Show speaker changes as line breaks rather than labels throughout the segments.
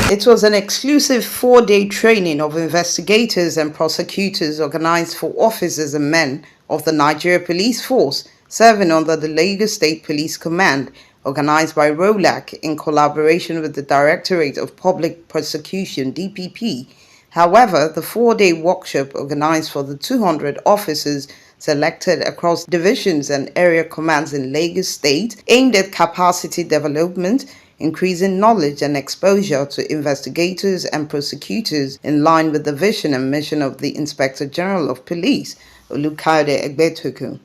It was an exclusive 4-day training of investigators and prosecutors organized for officers and men of the Nigeria Police Force serving under the Lagos State Police Command, organized by ROLAC in collaboration with the Directorate of Public Prosecution (DPP). However, the 4-day workshop organized for the 200 officers selected across divisions and area commands in Lagos State aimed at capacity development, increasing knowledge and exposure to investigators and prosecutors in line with the vision and mission of the Inspector General of Police, Olukayode.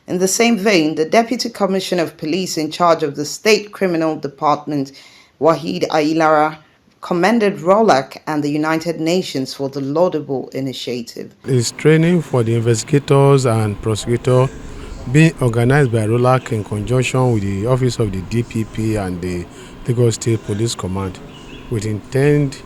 In the same vein, the Deputy Commissioner of Police in charge of the State Criminal Department, Wahid Ailara, commended ROLAC and the United Nations for the laudable initiative.
It's training for the investigators and prosecutors being organized by ROLAC in conjunction with the Office of the DPP and the Lagos State Police Command, with intendment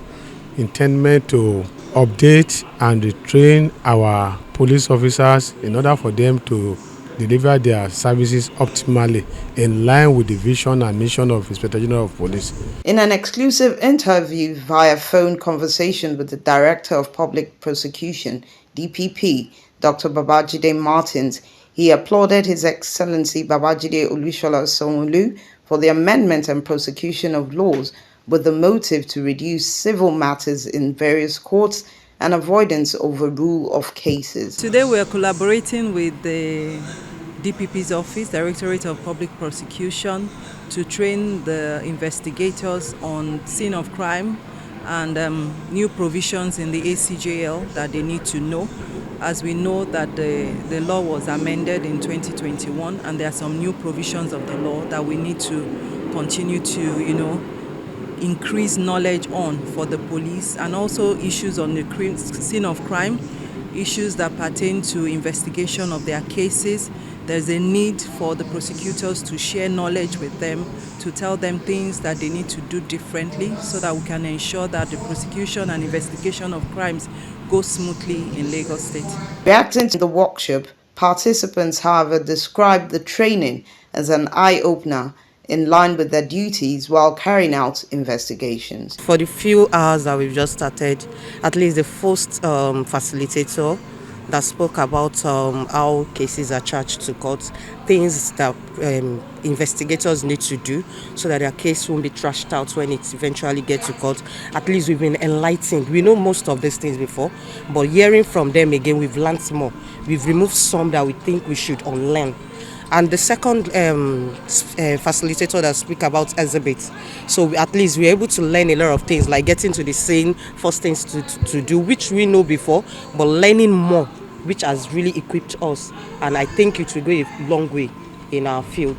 to update and retrain our police officers in order for them to deliver their services optimally in line with the vision and mission of Inspector General of Police.
In an exclusive interview via phone conversation with the Director of Public Prosecution, DPP, Dr. Babajide Martins, he applauded His Excellency Babajide Olusola Sanwo-Olu for the amendment and prosecution of laws with the motive to reduce civil matters in various courts and avoidance overrule of cases.
Today we are collaborating with the DPP's office, Directorate of Public Prosecution, to train the investigators on scene of crime and new provisions in the ACJL that they need to know. As we know that the law was amended in 2021 and there are some new provisions of the law that we need to continue to, increase knowledge on for the police, and also issues on the scene of crime, issues that pertain to investigation of their cases. There's a need for the prosecutors to share knowledge with them, to tell them things that they need to do differently so that we can ensure that the prosecution and investigation of crimes go smoothly in Lagos State.
Reacting to the workshop, participants, however, described the training as an eye-opener in line with their duties while carrying out investigations.
For the few hours that we've just started, at least the first facilitator that spoke about how cases are charged to court, things that investigators need to do so that their case won't be trashed out when it eventually gets to court. At least we've been enlightened. We know most of these things before, but hearing from them again, we've learned more. We've removed some that we think we should unlearn. And the second facilitator that speak about exhibits. So at least we're able to learn a lot of things, like getting to the scene, first things to do, which we know before, but learning more, which has really equipped us. And I think it will go a long way in our field.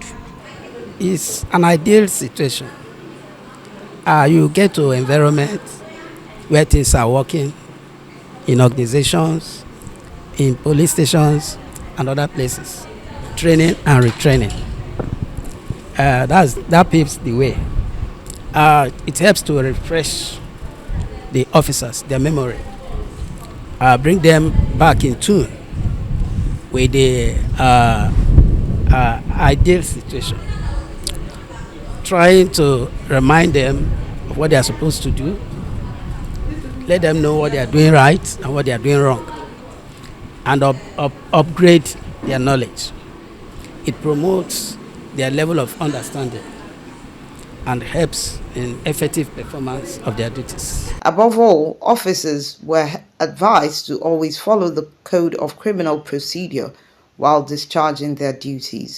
It's an ideal situation. You get to an environment where things are working in organizations, in police stations, and other places. Training and retraining. That paves the way. It helps to refresh the officers, their memory, bring them back in tune with the ideal situation. Trying to remind them of what they are supposed to do, let them know what they are doing right and what they are doing wrong, and upgrade their knowledge. It promotes their level of understanding and helps in effective performance of their duties.
Above all, officers were advised to always follow the Code of Criminal Procedure while discharging their duties.